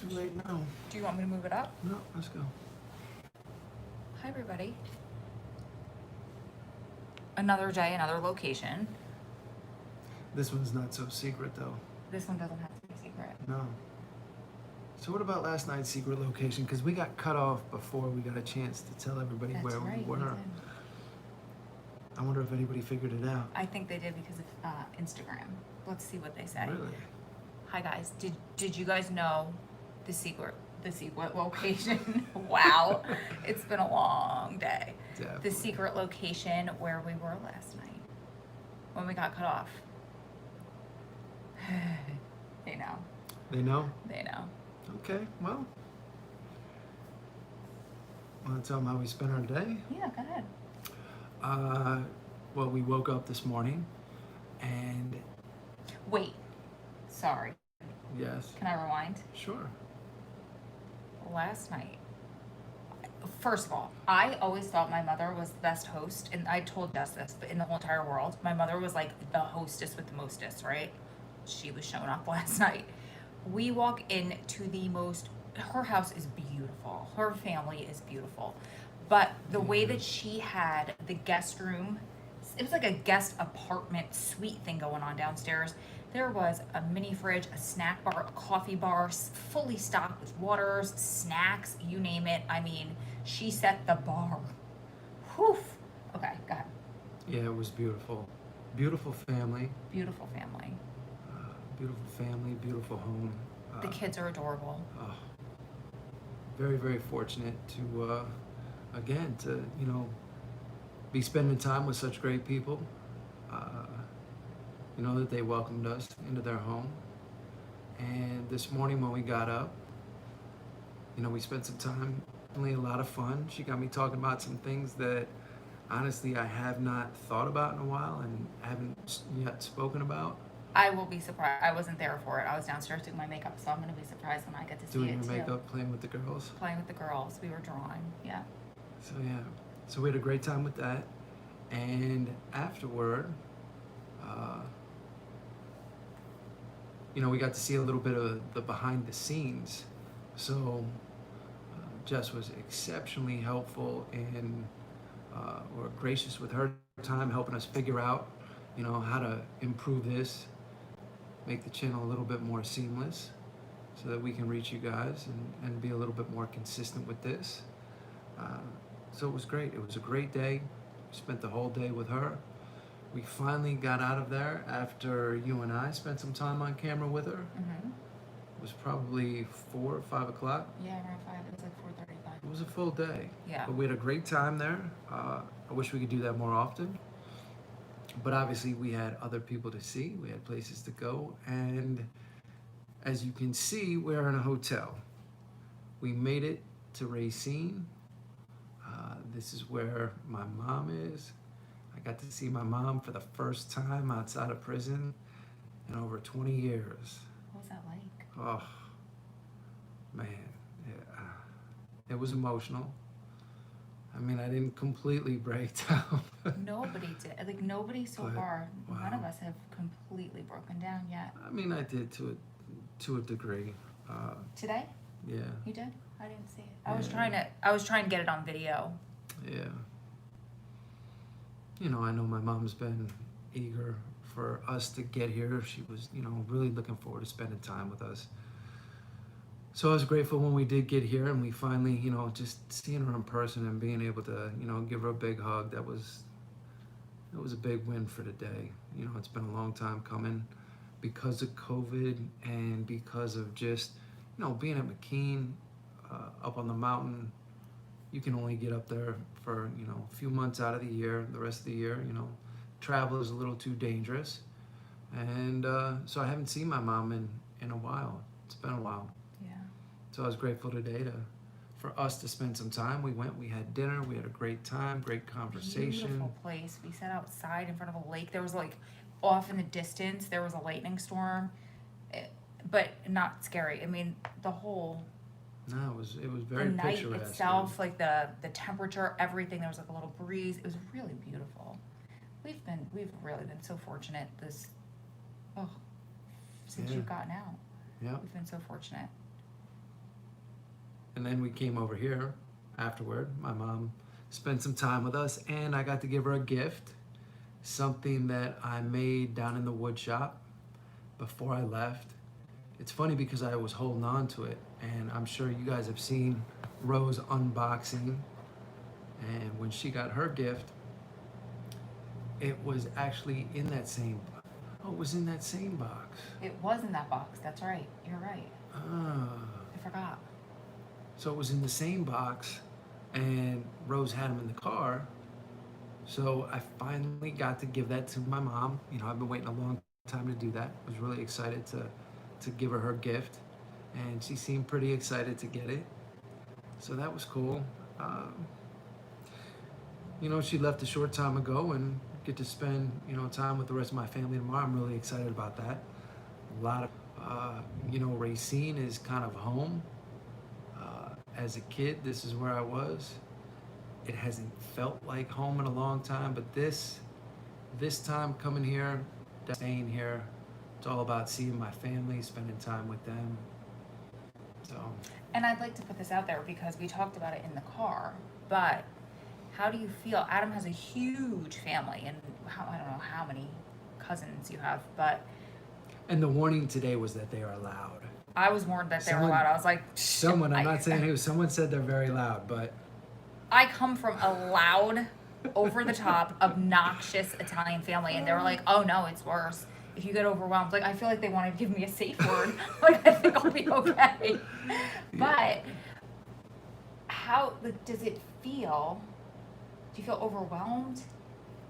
too late now. Do you want me to move it up? No, let's go. Hi, everybody. Another day, another location. This one's not so secret, though. This one doesn't have to be secret. No. So what about last night's secret location? Because we got cut off before we got a chance to tell everybody That's where right, we were. did. I wonder if anybody figured it out. I think they did because of Instagram. Let's see what they say. Really? Hi guys. Did you guys know the secret location? Wow. It's been a long day. Definitely. The secret location where we were last night when we got cut off. They know. They know? They know. Okay, well. Want to tell them how we spent our day? Yeah, go ahead. Well, we woke up this morning and Wait. Sorry. yes, Can I rewind? sure. Last night. First of all, I always thought my mother was the best host, and I told Jess this, but in the whole entire world, my mother was like the hostess with the mostest, right? She was showing up last night. We walk into the most, her house is beautiful. Her family is beautiful. But the way that she had the guest room, it was like a guest apartment suite thing going on downstairs. There was a mini fridge, a snack bar, a coffee bar, fully stocked with waters, snacks, you name it. I mean, she set the bar. Whew. Okay, go ahead. Yeah, it was beautiful. Beautiful family. Beautiful family. Beautiful family, beautiful home. The kids are adorable. Very, very fortunate to, again, to, be spending time with such great people. That they welcomed us into their home. And this morning when we got up, we spent some time, really a lot of fun. She got me talking about some things that honestly I have not thought about in a while and haven't yet spoken about. I will be surprised. I wasn't there for it. I was downstairs doing my makeup, so I'm going to be surprised when I get to see Doing it your too. makeup, playing with the girls. Playing with the girls. We were drawing. Yeah. So we had a great time with that. And afterward, we got to see a little bit of the behind the scenes. So Jess was exceptionally helpful and or gracious with her time, helping us figure out, how to improve this, make the channel a little bit more seamless so that we can reach you guys and be a little bit more consistent with this. So it was great. It was a great day. We spent the whole day with her. We finally got out of there after you and I spent some time on camera with her. Mm-hmm. It was probably 4 or 5 o'clock. Yeah, around 5. It was like 4:35. It was a full day. Yeah. But we had a great time there. I wish we could do that more often. But obviously we had other people to see. We had places to go. And as you can see, we're in a hotel. We made it to Racine. This is where my mom is. I got to see my mom for the first time outside of prison in over 20 years. What was that like? Oh, man. It was emotional. I mean, I didn't completely break down. Nobody did. Like, nobody so But, far. wow. None of us have completely broken down yet. I mean, I did to a degree. Today? Yeah. You did? I didn't see it. I was Yeah. trying to get it on video. Yeah. I know my mom's been eager for us to get here. She was, really looking forward to spending time with us. So I was grateful when we did get here and we finally, just seeing her in person and being able to, give her a big hug. It was a big win for the day. It's been a long time coming because of COVID and because of just, being at McKean, up on the mountain. You can only get up there for, a few months out of the year. The rest of the year, travel is a little too dangerous. And so I haven't seen my mom in a while. It's been a while. Yeah. So I was grateful today for us to spend some time. We went, we had dinner, we had a great time, great conversation. Beautiful place. We sat outside in front of a lake. There was off in the distance, there was a lightning storm, but not scary. I mean, the whole... No, it was very the night picturesque. itself, like the temperature, everything. There was like a little breeze. It was really beautiful. We've really been so fortunate since Yeah. you've gotten out. Yeah. We've been so fortunate. And then we came over here afterward. My mom spent some time with us, and I got to give her a gift, something that I made down in the woodshop before I left. It's funny because I was holding on to it, and I'm sure you guys have seen Rose unboxing. And when she got her gift, it was actually in that same. Oh, it was in that same box. It was in that box. That's right. You're right. Ah. I forgot. So it was in the same box, and Rose had them in the car. So I finally got to give that to my mom. You know, I've been waiting a long time to do that. I was really excited to give her gift, and she seemed pretty excited to get it. So that was cool. You know, she left a short time ago, and get to spend, you know, time with the rest of my family tomorrow. I'm really excited about that. A lot of, you know, Racine is kind of home. As a kid, this is where I was. It hasn't felt like home in a long time, but this time coming here, staying here, it's all about seeing my family, spending time with them. So. And I'd like to put this out there because we talked about it in the car, but how do you feel? Adam has a huge family, and I don't know how many cousins you have, but. And the warning today was that they are loud. I was warned that they were loud. I was like, someone, I'm not saying who, someone said they're very loud, but. I come from a loud, over the top, obnoxious Italian family, and they were like, oh no, it's worse. If you get overwhelmed, like, I feel like they wanted to give me a safe word. Like, I think I'll be okay. But how, like, does it feel? Do you feel overwhelmed?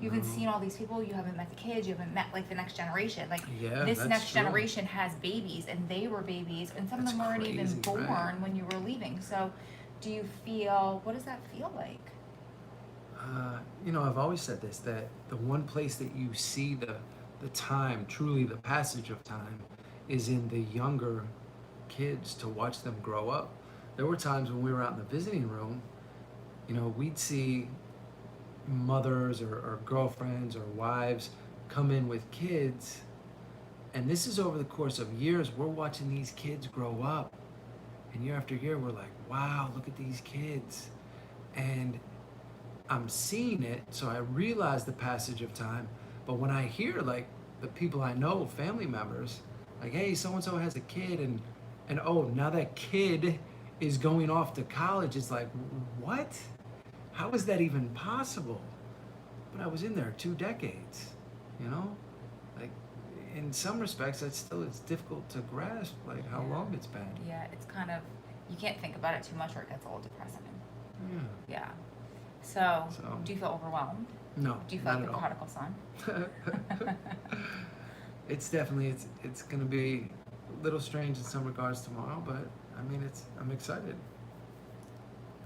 You haven't seen all these people. You haven't met the kids. You haven't met, like, the next generation. Like, yeah, this next true. Generation has babies, and they were babies, and some of them weren't even born when you were leaving. So do you feel, what does that feel like? You know, I've always said this, that the one place that you see the time, truly the passage of time, is in the younger kids, to watch them grow up. There were times when we were out in the visiting room, you know, we'd see mothers or girlfriends or wives come in with kids, and this is over the course of years. We're watching these kids grow up, and year after year we're like, wow, look at these kids. And I'm seeing it, so I realize the passage of time. But when I hear, like, the people I know, family members, like, hey, so-and-so has a kid, and oh, now that kid is going off to college, it's like, what? How is that even possible? But I was in there 2 decades, you know? Like, in some respects, it's difficult to grasp, like, how long it's been. Yeah, it's kind of, you can't think about it too much or it gets a little depressing. Yeah. So, do you feel overwhelmed? No, do you feel like the prodigal son? It's definitely, it's going to be a little strange in some regards tomorrow, but I mean, I'm excited.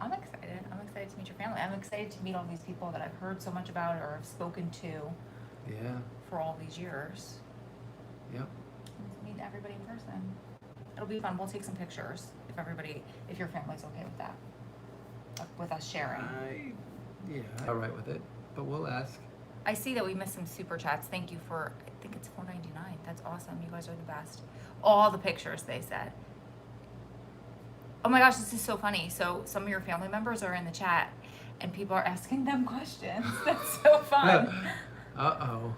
I'm excited. I'm excited to meet your family. I'm excited to meet all these people that I've heard so much about or have spoken to. Yeah. For all these years. Yep. Meet everybody in person. It'll be fun. We'll take some pictures if your family's okay with that, with us sharing. Yeah, I'm all right with it, but we'll ask. I see that we missed some super chats. Thank you for, I think it's $4.99. That's awesome. You guys are the best. All the pictures, they said. Oh my gosh, this is so funny. So some of your family members are in the chat and people are asking them questions. That's so fun. Uh-oh.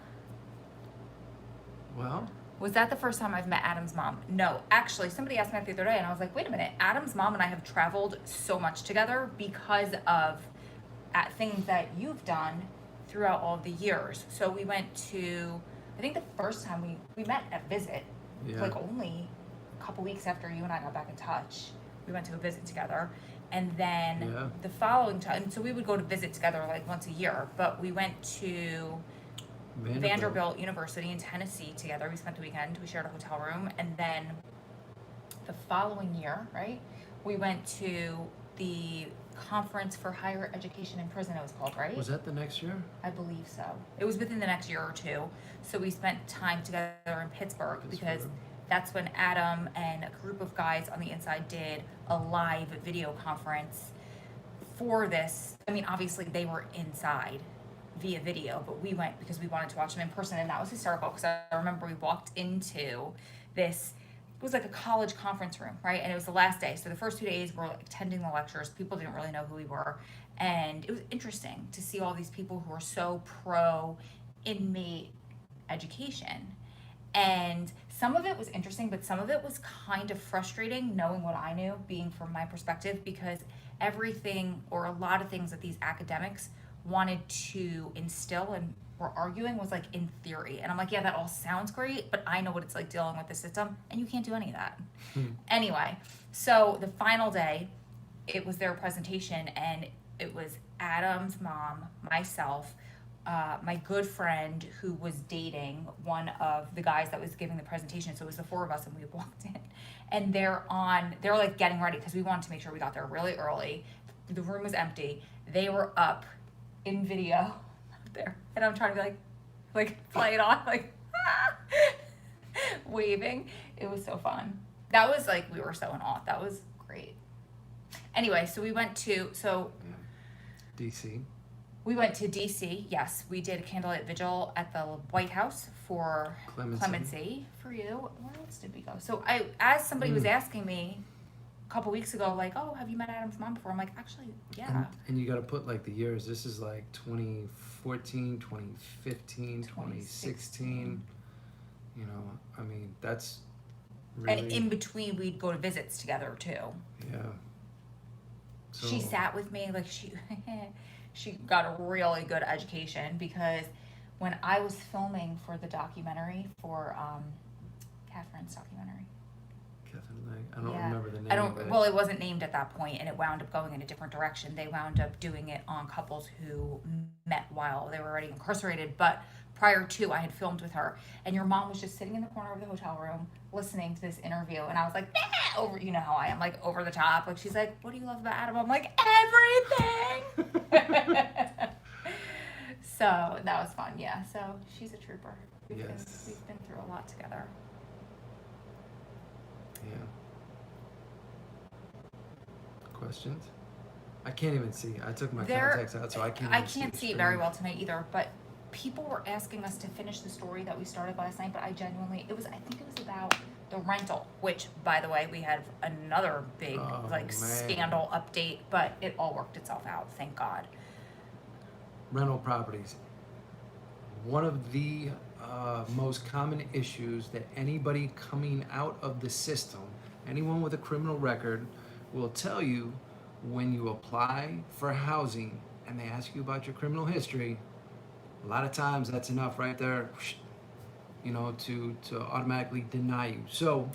Well. Was that the first time I've met Adam's mom? No, actually, somebody asked me that the other day and I was like, wait a minute. Adam's mom and I have traveled so much together because of things that you've done throughout all the years. So we went to, I think the first time we met at Visit, like only a couple weeks after you and I got back in touch. We went to a visit together, and then the following time, so we would go to visit together like once a year, but we went to Vanderbilt University in Tennessee together. We spent the weekend, we shared a hotel room, and then the following year, right, we went to the Conference for Higher Education in Prison, it was called, right? Was that the next year? I believe so. It was within the next year or two. So we spent time together in Pittsburgh. Because that's when Adam and a group of guys on the inside did a live video conference for this. I mean, obviously they were inside via video, but we went because we wanted to watch them in person, and that was hysterical because I remember we walked into this it was like a college conference room, right? And it was the last day. So the first 2 days were attending the lectures. People didn't really know who we were. And it was interesting to see all these people who are so pro inmate education. And some of it was interesting, but some of it was kind of frustrating knowing what I knew, being from my perspective, because everything or a lot of things that these academics wanted to instill and were arguing was like in theory. And I'm like, yeah, that all sounds great, but I know what it's like dealing with the system, and you can't do any of that. Anyway, so the final day, it was their presentation, and it was Adam's mom, myself, my good friend who was dating one of the guys that was giving the presentation. So it was the four of us, and we walked in, and they're like getting ready because we wanted to make sure we got there really early. The room was empty. They were up in video up there, and I'm trying to be like play it on, like waving. It was so fun. That was like, we were so in awe. That was great. Anyway, so we went to DC. We went to DC. Yes, we did a candlelight vigil at the White House for clemency for you. Where else did we go? So as somebody was asking me a couple weeks ago, like, oh, have you met Adam's mom before? I'm like, actually, yeah. And you got to put like the years. This is like 2014, 2015, 2016. You know, I mean, that's really... And in between, we'd go to visits together too. Yeah. So... She sat with me, like she got a really good education, because when I was filming for the documentary for Catherine's documentary. Catherine, I don't remember the name of it. Well, it wasn't named at that point, and it wound up going in a different direction. They wound up doing it on couples who met while they were already incarcerated, but prior to, I had filmed with her, and your mom was just sitting in the corner of the hotel room listening to this interview, and I was like, over, you know how I am, like over the top. Like, she's like, what do you love about Adam? I'm like, everything. So that was fun. Yeah. So she's a trooper. We've been through a lot together. Yeah. Questions? I can't even see. I took my contacts out, so I can't. I can't see it very well tonight either. But people were asking us to finish the story that we started last night. But I think it was about the rental, which, by the way, we had another big scandal update, but it all worked itself out. Thank God. Rental properties. One of the most common issues that anybody coming out of the system, anyone with a criminal record, will tell you when you apply for housing and they ask you about your criminal history. A lot of times that's enough right there, you know, to automatically deny you. So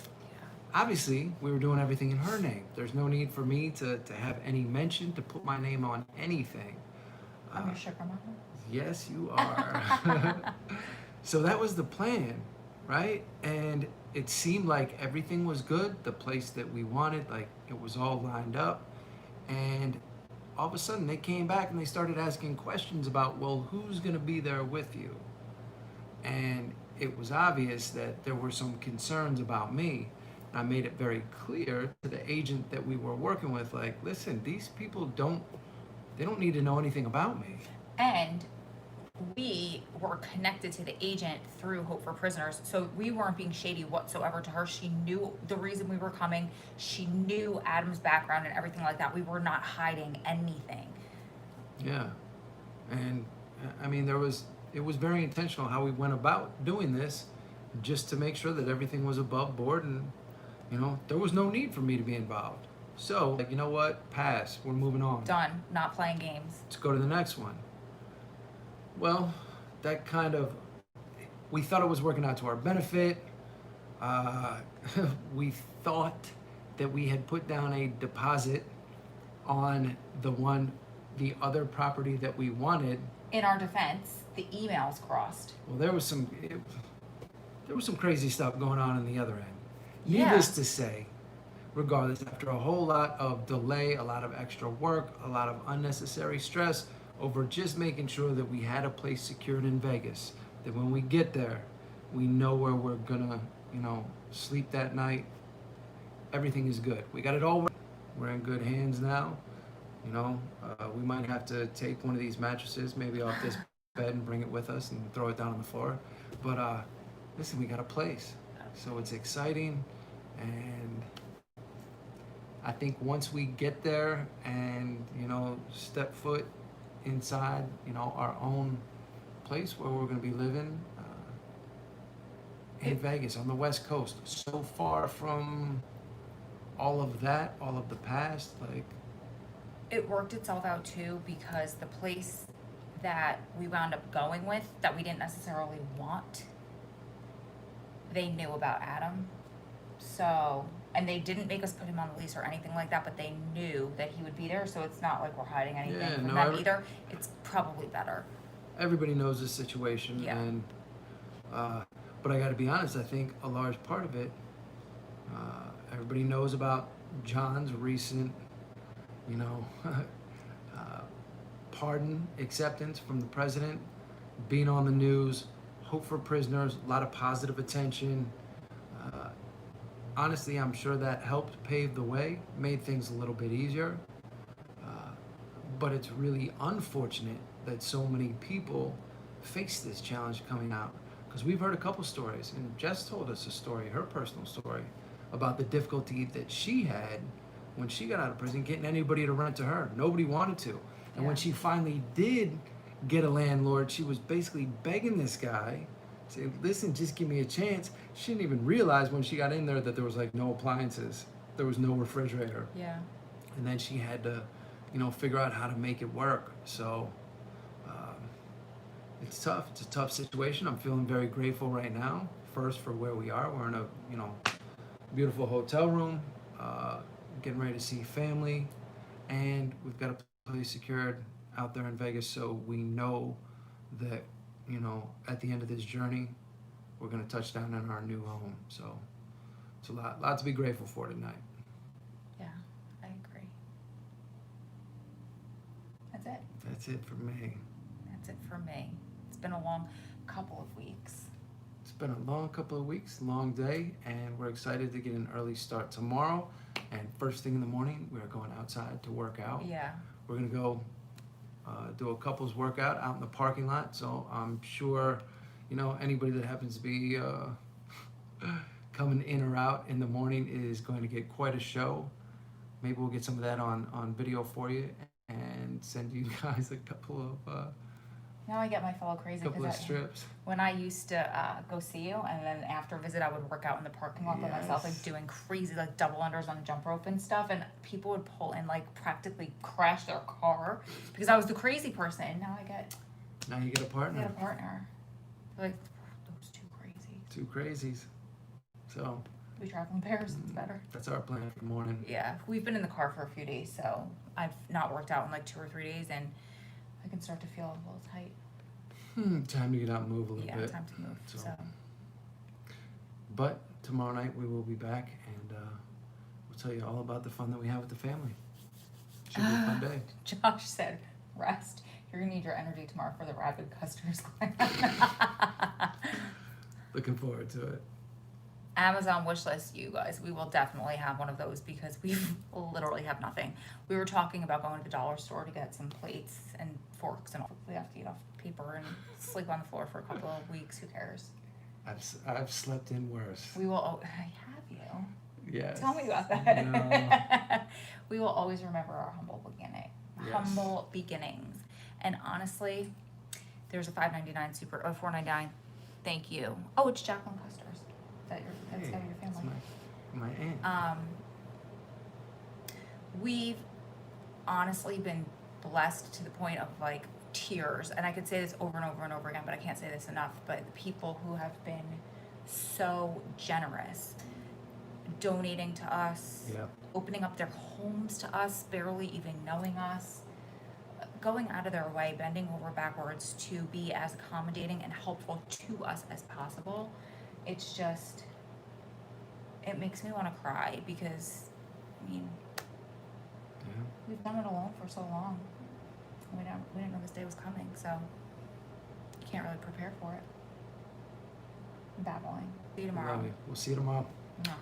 obviously we were doing everything in her name. There's no need for me to have any mention, to put my name on anything. I'm your sugar mama. Yes, you are. So that was the plan, right? And it seemed like everything was good. The place that we wanted, like, it was all lined up. And all of a sudden they came back and they started asking questions about, well, who's going to be there with you? And it was obvious that there were some concerns about me. And I made it very clear to the agent that we were working with, like, listen, these people don't need to know anything about me. And we were connected to the agent through Hope for Prisoners, so we weren't being shady whatsoever to her. She knew the reason we were coming. She knew Adam's background and everything like that. We were not hiding anything. Yeah. And I mean, it was very intentional how we went about doing this, just to make sure that everything was above board, and, you know, there was no need for me to be involved. So, like, you know what? Pass. We're moving on. Done. Not playing games. Let's go to the next one. Well, that kind of, we thought it was working out to our benefit. We thought that we had put down a deposit on the other property that we wanted. In our defense, the emails crossed. Well, there was some crazy stuff going on the other end. Yeah. Needless to say, regardless, after a whole lot of delay, a lot of extra work, a lot of unnecessary stress over just making sure that we had a place secured in Vegas, that when we get there, we know where we're gonna, you know, sleep that night. Everything is good. We got it all. We're in good hands now. You know, we might have to take one of these mattresses maybe off this bed and bring it with us and throw it down on the floor. But listen, we got a place. So it's exciting. And I think once we get there and, you know, step foot inside, you know, our own place where we're going to be living in Vegas on the West Coast, so far from all of that, all of the past, like, It worked itself out too, because the place that we wound up going with that we didn't necessarily want, they knew about Adam. So, and they didn't make us put him on the lease or anything like that, but they knew that he would be there, so it's not like we're hiding anything Yeah, from no, them either. It's probably better. everybody knows the situation. Yeah. And but I got to be honest, I think a large part of it, everybody knows about John's recent, you know, pardon acceptance from the president, being on the news, hope for prisoners, a lot of positive attention. Honestly, I'm sure that helped pave the way, made things a little bit easier. But it's really unfortunate that so many people face this challenge coming out. Because we've heard a couple stories, and Jess told us a story, her personal story, about the difficulty that she had when she got out of prison, getting anybody to rent to her. Nobody wanted to. And when she finally did get a landlord, she was basically begging this guy, saying, listen, just give me a chance. She didn't even realize when she got in there that there was like no appliances. There was no refrigerator. Yeah. And then she had to, you know, figure out how to make it work. So it's tough. It's a tough situation. I'm feeling very grateful right now. First, for where we are. We're in a, you know, beautiful hotel room, getting ready to see family, and we've got a place secured out there in Vegas, so we know that, you know, at the end of this journey, we're going to touch down in our new home. So it's a lot to be grateful for tonight. Yeah, I agree. That's it. That's it for me. That's it for me. It's been a long couple of weeks. It's been a long couple of weeks, long day, and we're excited to get an early start tomorrow. And first thing in the morning, we're going outside to work out. Yeah. We're going to go do a couples workout out in the parking lot. So I'm sure, you know, anybody that happens to be coming in or out in the morning is going to get quite a show. Maybe we'll get some of that on video for you and send you guys a couple of Now I get my fellow crazy because strips. when I used to go see you, and then after a visit I would work out in the parking lot by myself, like doing crazy like double unders on a jump rope and stuff, and people would pull and like practically crash their car because I was the crazy person. Now You get a partner. I get a partner. Like, those two crazy. Two crazies. So We travel in pairs. It's better. that's our plan for the morning. Yeah, we've been in the car for a few days, so I've not worked out in like 2 or 3 days, and I can start to feel a little tight. Time to get out and move a little bit. Yeah, time to move. So. But tomorrow night we will be back, and we'll tell you all about the fun that we have with the family. Should be a fun day. Josh said, rest. You're going to need your energy tomorrow for the rapid customers. Looking forward to it. Amazon wish list, you guys. We will definitely have one of those because we literally have nothing. We were talking about going to the dollar store to get some plates and forks, and we have to eat off paper and sleep on the floor for a couple of weeks. Who cares? I've slept in worse. We will. Oh, have you? Yes. Tell me about that. No. We will always remember our humble beginning. Yes. Humble beginnings. And honestly, there's a $5.99 super, or $4.99. Thank you. Oh, it's Jacqueline Custer's. That's Hey, gotta be your family. it's my aunt. We've honestly been blessed to the point of like tears, and I could say this over and over and over again, but I can't say this enough. But the people who have been so generous, donating to us, Yep. opening up their homes to us, barely even knowing us, going out of their way, bending over backwards to be as accommodating and helpful to us as possible. It's just, it makes me want to cry because, I mean, Yeah. we've done it alone for so long. We didn't know this day was coming, so you can't really prepare for it. I'm babbling. See you tomorrow. Love you. We'll see you tomorrow. Mwah.